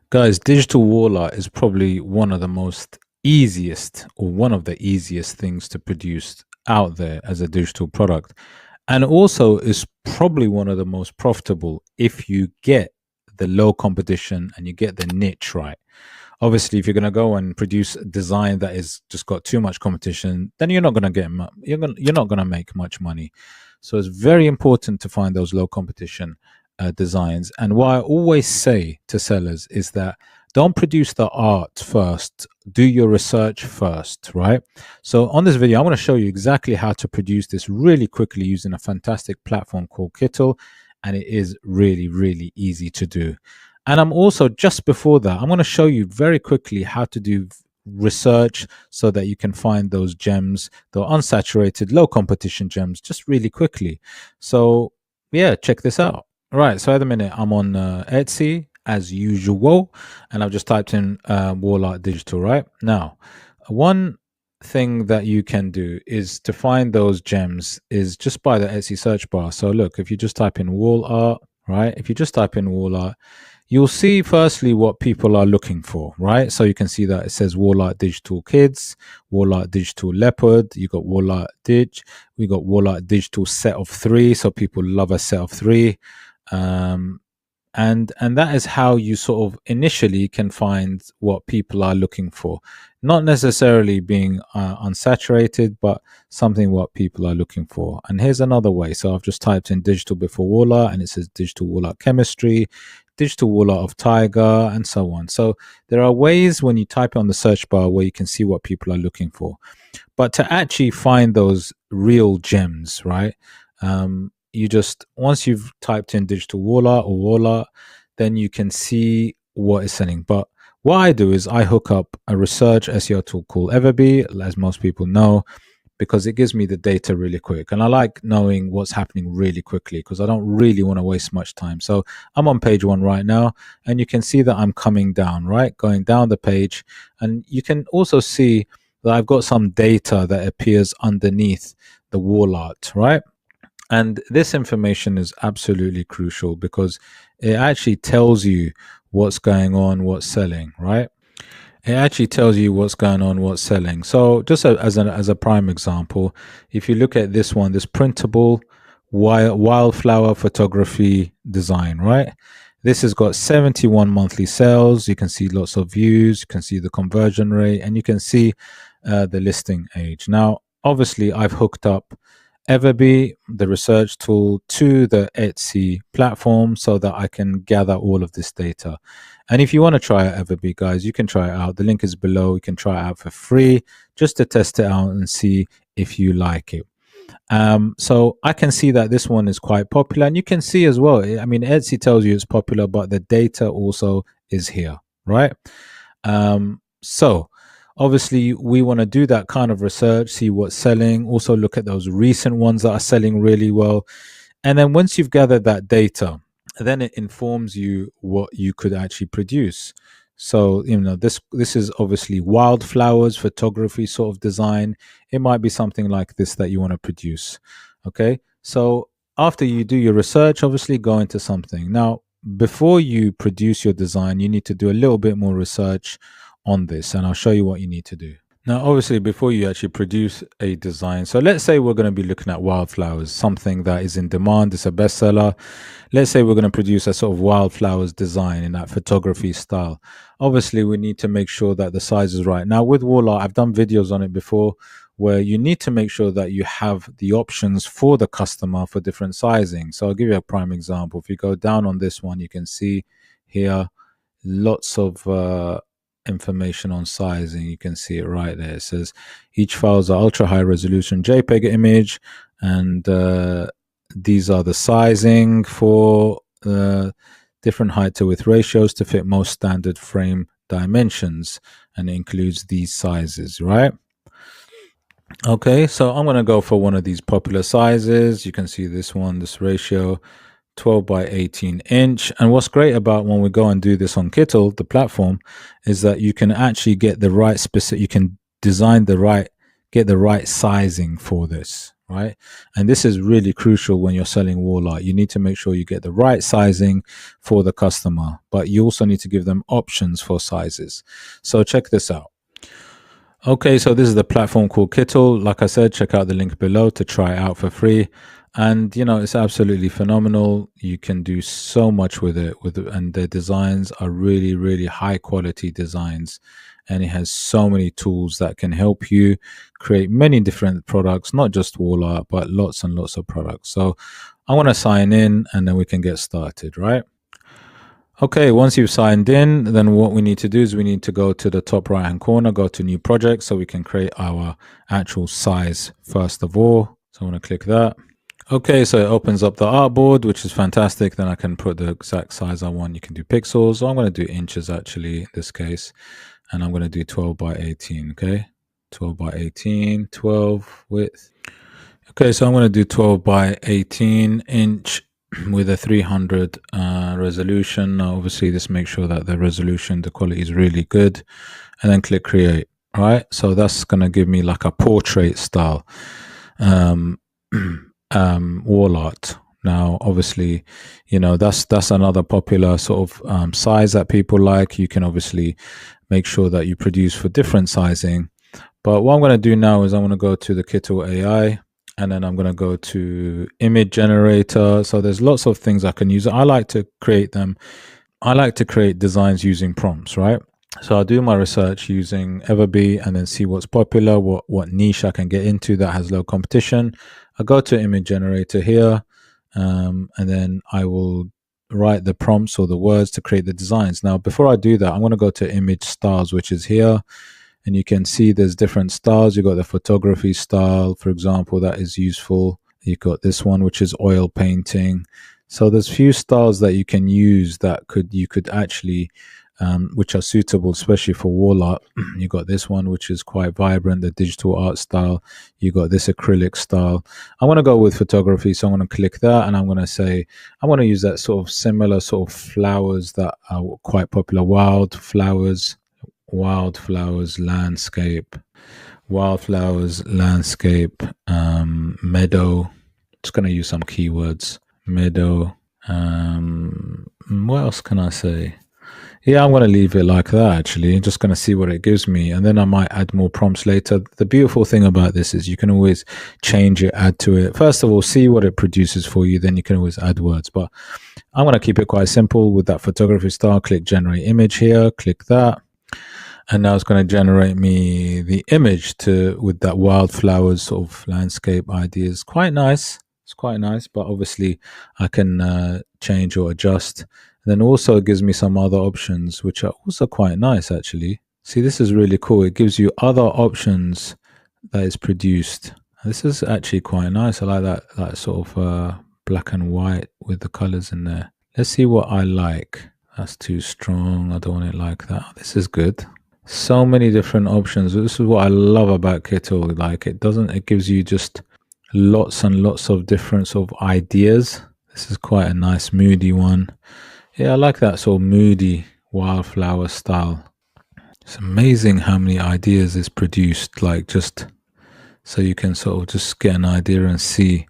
Guys, digital wall art is probably one of the most easiest or one of the easiest things to produce out there as a digital product. And also is probably one of the most profitable if you get the low competition and you get the niche right. Obviously, if you're going to go and produce a design that is just got too much competition, then you're not going to get you're not going to make much money. So it's very important to find those low competition designs. And what I always say to sellers is that don't produce the art first, do your research first, right? So on this video, I'm going to show you exactly how to produce this really quickly using a fantastic platform called Kittl, and it is really, really easy to do. And I'm also, just before that, I'm going to show you very quickly how to do research so that you can find those gems, the unsaturated, low competition gems, just really quickly. So yeah, check this out. Right, so at the minute I'm on Etsy as usual, and I've just typed in wall art digital. Right now, one thing that you can do is to find those gems is just by the Etsy search bar. So look, if you just type in wall art, right? If you just type in wall art, you'll see firstly what people are looking for, right? So you can see that it says wall art digital kids, wall art digital leopard, you got wall art we got wall art digital set of 3, so people love a set of 3. And that is how you sort of initially can find what people are looking for, not necessarily being unsaturated, but something what people are looking for. And here's another way. So I've just typed in digital before wall art, and it says digital wall art chemistry, digital wall art of tiger, and so on. So there are ways when you type on the search bar where you can see what people are looking for. But to actually find those real gems, right? You just, once you've typed in digital wall art or wall art, then you can see what is selling. But what I do is I hook up a research SEO tool called EVERBEE, as most people know, because it gives me the data really quick. And I like knowing what's happening really quickly because I don't really want to waste much time. So I'm on page 1 right now, and you can see that I'm coming down, right? Going down the page. And you can also see that I've got some data that appears underneath the wall art, right? And this information is absolutely crucial because it actually tells you what's going on, what's selling, right? It actually tells you what's going on, what's selling. So just as a prime example, if you look at this one, this printable wildflower photography design, right? This has got 71 monthly sales. You can see lots of views. You can see the conversion rate, and you can see the listing age. Now, obviously, I've hooked up EVERBEE, the research tool, to the Etsy platform so that I can gather all of this data. And if you want to try out EVERBEE, guys, you can try it out. The link is below. You can try it out for free just to test it out and see if you like it. So I can see that this one is quite popular, and you can see as well. I mean, Etsy tells you it's popular, but the data also is here, right? So obviously we want to do that kind of research, see what's selling, also look at those recent ones that are selling really well. And then once you've gathered that data, then it informs you what you could actually produce. So, this is obviously wildflowers photography sort of design. It might be something like this that you want to produce. Okay. So after you do your research, obviously go into something. Now, before you produce your design, you need to do a little bit more research on this, and I'll show you what you need to do. Now, obviously, before you actually produce a design, so let's say we're going to be looking at wildflowers, something that is in demand, it's a bestseller. Let's say we're going to produce a sort of wildflowers design in that photography style. Obviously, we need to make sure that the size is right. Now, with wall art, I've done videos on it before where you need to make sure that you have the options for the customer for different sizing. So I'll give you a prime example. If you go down on this one, you can see here lots of information on sizing. You can see it right there. It says each files are ultra high resolution JPEG image, and these are the sizing for different height to width ratios to fit most standard frame dimensions, and it includes these sizes, right? Okay, so I'm going to go for one of these popular sizes. You can see this one, this ratio, 12 by 18 inch. And what's great about when we go and do this on Kittl, the platform, is that you can actually get the right specific, you can design the right, get the right sizing for this, right? And this is really crucial when you're selling wall art. You need to make sure you get the right sizing for the customer, but you also need to give them options for sizes. So check this out. Okay, so this is the platform called Kittl. Like I said, check out the link below to try it out for free. And you know, it's absolutely phenomenal. You can do so much with it, and the designs are really, really high quality designs. And it has so many tools that can help you create many different products, not just wall art, but lots and lots of products. So I want to sign in and then we can get started, right? Okay, once you've signed in, then what we need to do is we need to go to the top right hand corner, go to new project so we can create our actual size first of all. So I want to click that. Okay, so it opens up the artboard, which is fantastic. Then I can put the exact size I want. You can do pixels. So I'm going to do inches actually in this case. And I'm going to do 12 by 18, okay? 12 by 18, 12 width. Okay, so I'm going to do 12 by 18 inch with a 300 resolution. Now, obviously, just make sure that the resolution, the quality is really good. And then click create, all right? So that's going to give me like a portrait style wall art. Now, obviously, you know, that's another popular sort of size that people like. You can obviously make sure that you produce for different sizing. But what I'm going to do now is I'm going to go to the Kittl Ai, and then I'm going to go to image generator. So there's lots of things I can use. I like to create them. I like to create designs using prompts, right? So I'll do my research using EVERBEE and then see what's popular, what niche I can get into that has low competition. I go to image generator here, and then I will write the prompts or the words to create the designs. Now, before I do that, I'm going to go to image styles, which is here. And you can see there's different styles. You've got the photography style, for example, that is useful. You've got this one, which is oil painting. So there's few styles that you can use that you could actually, which are suitable, especially for wall art. You got this one, which is quite vibrant, the digital art style. You got this acrylic style. I want to go with photography, so I'm going to click that, and I'm going to say I want to use that sort of similar sort of flowers that are quite popular. Wildflowers, landscape, meadow. Just going to use some keywords. Meadow. What else can I say? Yeah, I'm going to leave it like that, actually. I'm just going to see what it gives me. And then I might add more prompts later. The beautiful thing about this is you can always change it, add to it. First of all, see what it produces for you. Then you can always add words. But I'm going to keep it quite simple with that photography style. Click generate image here. Click that. And now it's going to generate me the image with that wildflowers sort of landscape idea. It's quite nice. It's quite nice, but obviously I can change or adjust. And then also it gives me some other options, which are also quite nice, actually. See, this is really cool. It gives you other options that is produced. This is actually quite nice. I like that sort of black and white with the colors in there. Let's see what I like. That's too strong. I don't want it like that. This is good. So many different options. This is what I love about Kittl. Like it gives you just lots and lots of different sort of ideas. This is quite a nice moody one. Yeah, I like that sort of moody wildflower style. It's amazing how many ideas is produced, like just so you can sort of just get an idea and see.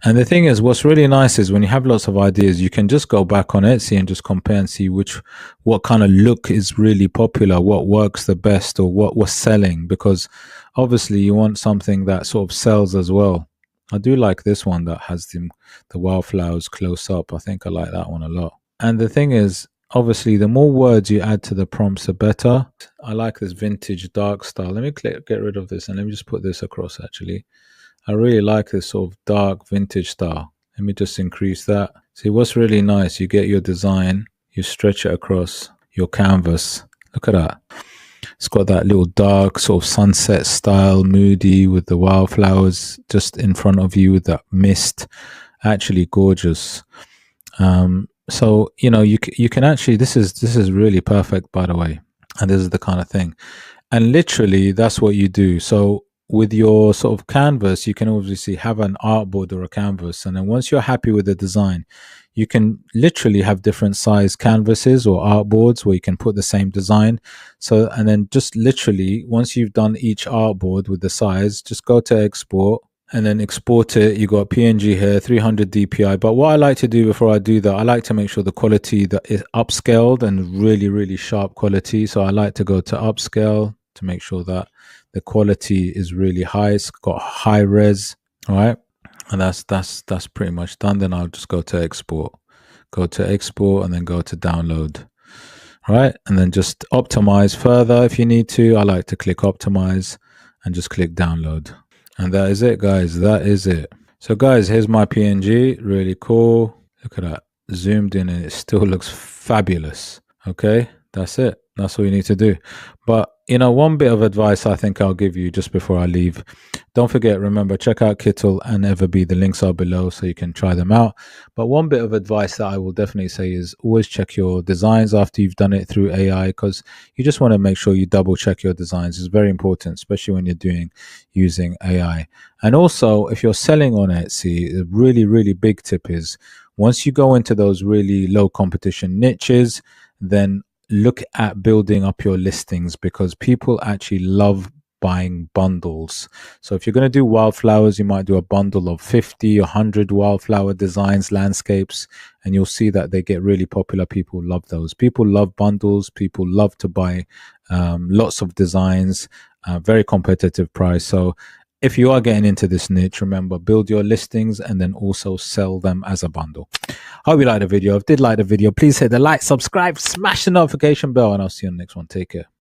And the thing is, what's really nice is when you have lots of ideas, you can just go back on Etsy and just compare and see what kind of look is really popular, what works the best, or what was selling, because obviously you want something that sort of sells as well. I do like this one that has the wildflowers close up. I think I like that one a lot. And the thing is, obviously, the more words you add to the prompts, the better. I like this vintage dark style. Let me get rid of this and let me just put this across, actually. I really like this sort of dark vintage style. Let me just increase that. See, what's really nice, you get your design, you stretch it across your canvas. Look at that. It's got that little dark sort of sunset style, moody, with the wildflowers just in front of you with that mist. Actually gorgeous. So, you know, you can actually, this is really perfect, by the way. And this is the kind of thing. And literally, that's what you do. So with your sort of canvas, you can obviously have an artboard or a canvas. And then once you're happy with the design, you can literally have different size canvases or artboards where you can put the same design. So, and then just literally, once you've done each artboard with the size, just go to export and then export it. You got PNG here, 300 DPI. But what I like to do before I do that, I like to make sure the quality that is upscaled and really, really sharp quality. So I like to go to upscale to make sure that the quality is really high. It's got high res. All right. And that's pretty much done. Then I'll just go to export. Go to export and then go to download. All right. And then just optimize further if you need to. I like to click optimize and just click download. And that is it, guys. That is it. So, guys, here's my PNG. Really cool. Look at that. Zoomed in and it still looks fabulous. Okay, that's it. That's all you need to do. But, you know, one bit of advice I think I'll give you just before I leave. Don't forget, remember, check out Kittl and EVERBEE. The links are below so you can try them out. But one bit of advice that I will definitely say is always check your designs after you've done it through AI, because you just want to make sure you double check your designs. It's very important, especially when you're using AI. And also, if you're selling on Etsy, a really, really big tip is once you go into those really low competition niches, then look at building up your listings, because people actually love buying bundles. So if you're going to do wildflowers, you might do a bundle of 50 or 100 wildflower designs, landscapes, and you'll see that they get really popular. People love those. People love bundles. People love to buy lots of designs, very competitive price. So if you are getting into this niche, remember, build your listings and then also sell them as a bundle. Hope you liked the video. If you did like the video, please hit the like, subscribe, smash the notification bell, and I'll see you on the next one. Take care.